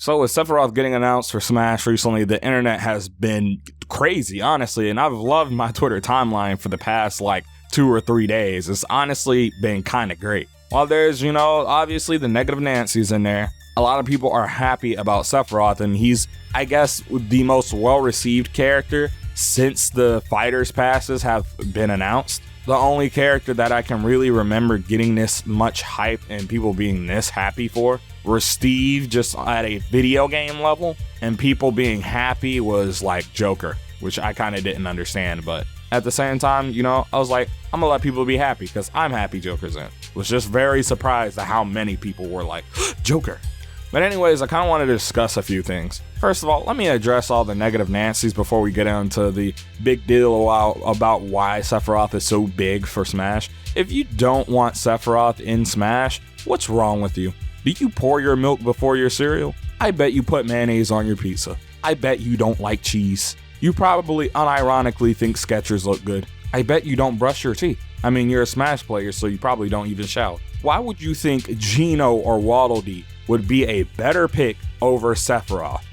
So with Sephiroth getting announced for Smash recently, the internet has been crazy, honestly, and I've loved my Twitter timeline for the past like 2 or 3 days. It's honestly been kind of great. While there's, obviously the negative Nancy's in there, a lot of people are happy about Sephiroth, and he's, I guess, the most well-received character since the Fighters Passes have been announced. The only character that I can really remember getting this much hype and people being this happy for were Steve just at a video game level, and people being happy was like Joker, which I kind of didn't understand, but at the same time, I was like, I'm gonna let people be happy because I'm happy Joker's in. Was just very surprised at how many people were like, Joker. But anyways, I kind of wanted to discuss a few things. First of all, let me address all the negative Nancy's before we get into the big deal about why Sephiroth is so big for Smash. If you don't want Sephiroth in Smash, what's wrong with you? Do you pour your milk before your cereal? I bet you put mayonnaise on your pizza. I bet you don't like cheese. You probably unironically think Skechers look good. I bet you don't brush your teeth. I mean, you're a Smash player, so you probably don't even shower. Why would you think Geno or Waddle Dee would be a better pick over Sephiroth?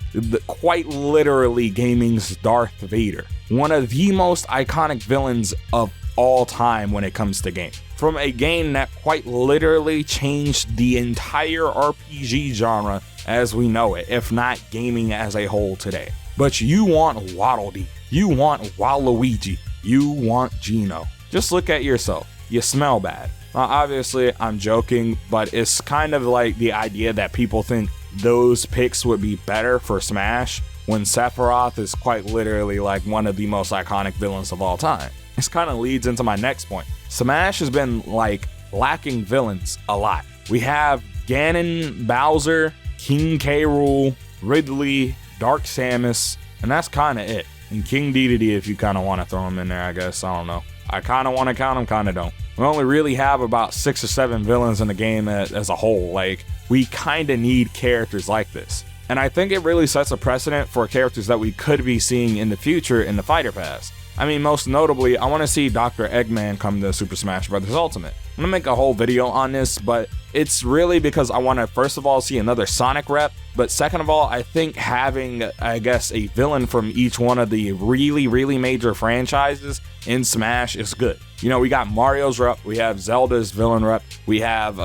Quite literally gaming's Darth Vader. One of the most iconic villains of all time when it comes to game. From a game that quite literally changed the entire RPG genre as we know it, if not gaming as a whole today. But you want Waddle Dee, you want Waluigi, you want Geno. Just look at yourself. You smell bad. Obviously, I'm joking, but it's kind of like the idea that people think those picks would be better for Smash when Sephiroth is quite literally like one of the most iconic villains of all time. This kind of leads into my next point. Smash has been like lacking villains a lot. We have Ganon, Bowser, King K. Rool, Ridley, Dark Samus, and that's kind of it. And King Dedede if you kind of want to throw him in there, I guess. I don't know. I kind of want to count him, kind of don't. We only really have about 6 or 7 villains in the game as a whole. Like, we kind of need characters like this. And I think it really sets a precedent for characters that we could be seeing in the future in the Fighter Pass. I mean, most notably, I want to see Dr. Eggman come to Super Smash Bros. Ultimate. I'm gonna make a whole video on this, but it's really because I want to first of all see another Sonic rep, but second of all, I think having, I guess, a villain from each one of the really major franchises in Smash is good. We got Mario's rep, we have Zelda's villain rep, we have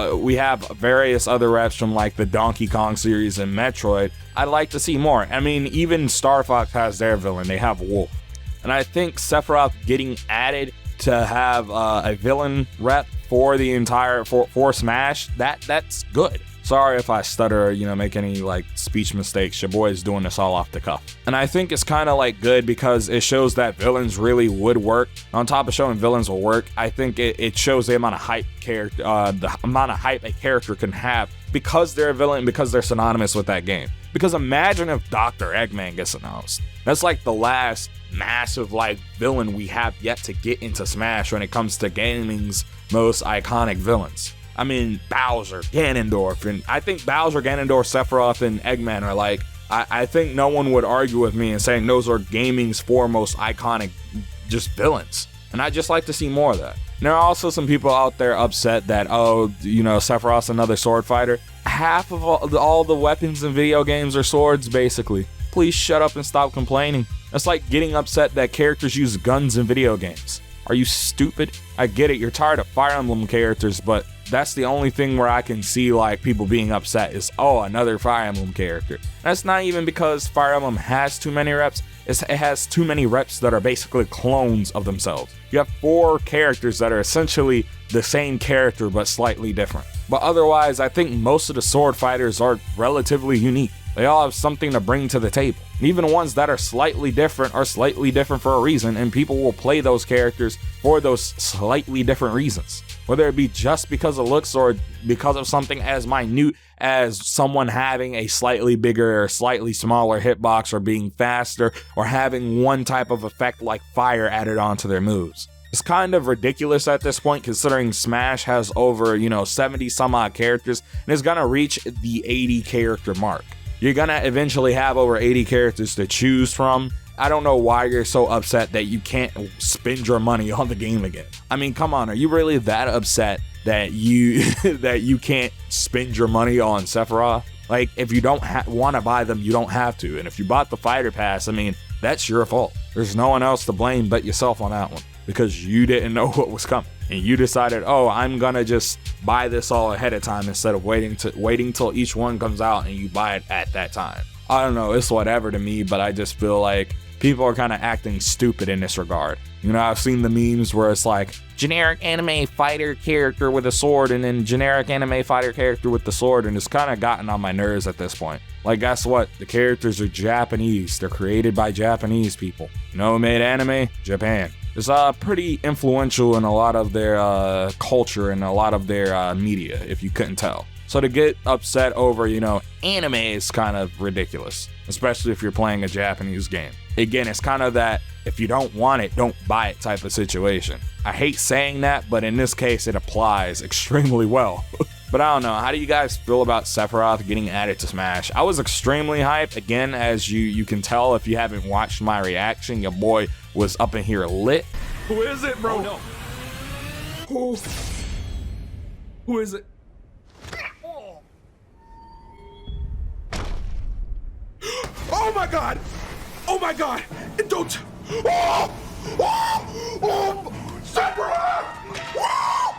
various other reps from like the Donkey Kong series and Metroid. I'd like to see more. I mean, even Star Fox has their villain, they have Wolf. And I think Sephiroth getting added to have a villain rep for the entire for Smash, that's good. Sorry if I stutter or, make any like speech mistakes. Your boy is doing this all off the cuff. And I think it's kind of like good because it shows that villains really would work. On top of showing villains will work, I think it shows the amount of hype a character can have because they're a villain, because they're synonymous with that game. Because imagine if Dr. Eggman gets announced. That's like the last massive like villain we have yet to get into Smash when it comes to gaming's most iconic villains. I mean, Bowser, Ganondorf, and I think Bowser, Ganondorf, Sephiroth, and Eggman are like, I think no one would argue with me in saying those are gaming's 4 most iconic just villains. And I just like to see more of that. And there are also some people out there upset that, Sephiroth's another sword fighter. Half of all the weapons in video games are swords, basically. Please shut up and stop complaining. It's like getting upset that characters use guns in video games. Are you stupid? I get it, you're tired of Fire Emblem characters, but that's the only thing where I can see like people being upset is, another Fire Emblem character. That's not even because Fire Emblem has too many reps, it has too many reps that are basically clones of themselves. You have 4 characters that are essentially the same character but slightly different. But otherwise, I think most of the sword fighters are relatively unique. They all have something to bring to the table. And even ones that are slightly different are slightly different for a reason, and people will play those characters for those slightly different reasons. Whether it be just because of looks or because of something as minute as someone having a slightly bigger or slightly smaller hitbox or being faster or having one type of effect like fire added onto their moves. It's kind of ridiculous at this point considering Smash has over, 70 some odd characters and is gonna reach the 80 character mark. You're gonna eventually have over 80 characters to choose from. I don't know why you're so upset that you can't spend your money on the game again. I mean, come on, are you really that upset that you can't spend your money on Sephiroth? Like, if you don't want to buy them, you don't have to. And if you bought the fighter pass, I mean, that's your fault. There's no one else to blame but yourself on that one, because you didn't know what was coming. And you decided, oh, I'm gonna just buy this all ahead of time instead of waiting till each one comes out and you buy it at that time. I don't know, it's whatever to me, but I just feel like people are kind of acting stupid in this regard. You know, I've seen the memes where it's like generic anime fighter character with a sword and then generic anime fighter character with the sword, and it's kind of gotten on my nerves at this point. Like, guess what? The characters are Japanese. They're created by Japanese people. You know who made anime? Japan. It's pretty influential in a lot of their culture and a lot of their media, if you couldn't tell. So to get upset over, you know, anime is kind of ridiculous, especially if you're playing a Japanese game. Again, it's kind of that if you don't want it, don't buy it type of situation. I hate saying that, but in this case, it applies extremely well. But I don't know, how do you guys feel about Sephiroth getting added to Smash? I was extremely hyped. Again, as you can tell if you haven't watched my reaction, your boy was up in here lit. Who is it, bro? No. Who is it? Oh my god! Oh my god! Don't! Oh! Oh! Oh! Sephiroth! Oh!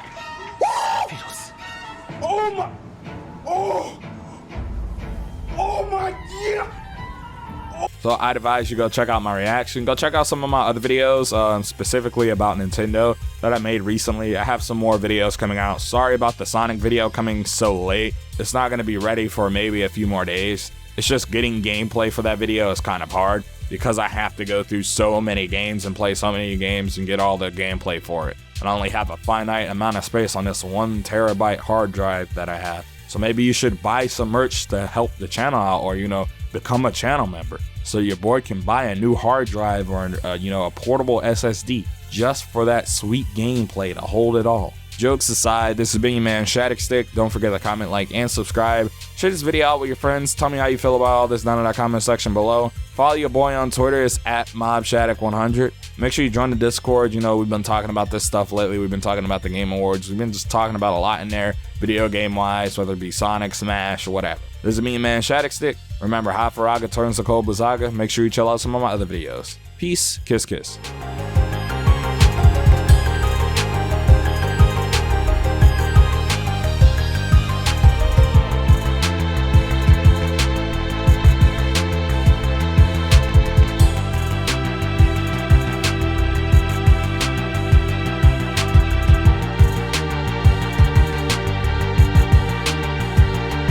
Oh my! Oh! Oh my! Yeah! So I'd advise you go check out my reaction. Go check out some of my other videos, specifically about Nintendo that I made recently. I have some more videos coming out. Sorry about the Sonic video coming so late. It's not going to be ready for maybe a few more days. It's just getting gameplay for that video is kind of hard because I have to go through so many games and play so many games and get all the gameplay for it. And I only have a finite amount of space on this 1 terabyte hard drive that I have. So maybe you should buy some merch to help the channel out, or, you know, become a channel member so your boy can buy a new hard drive or, you know, a portable SSD just for that sweet gameplay to hold it all. Jokes aside, this has been your man Hastags. Don't forget to comment, like, and subscribe. Share this video out with your friends. Tell me how you feel about all this down in that comment section below. Follow your boy on Twitter. It's at MobShadak100. Make sure you join the Discord. You know, we've been talking about this stuff lately. We've been talking about the Game Awards. We've been just talking about a lot in there, video game-wise, whether it be Sonic, Smash, or whatever. This is me, your man Hastags. Remember, Hot Faraga turns to Cold Bazaga. Make sure you chill out some of my other videos. Peace. Kiss, kiss.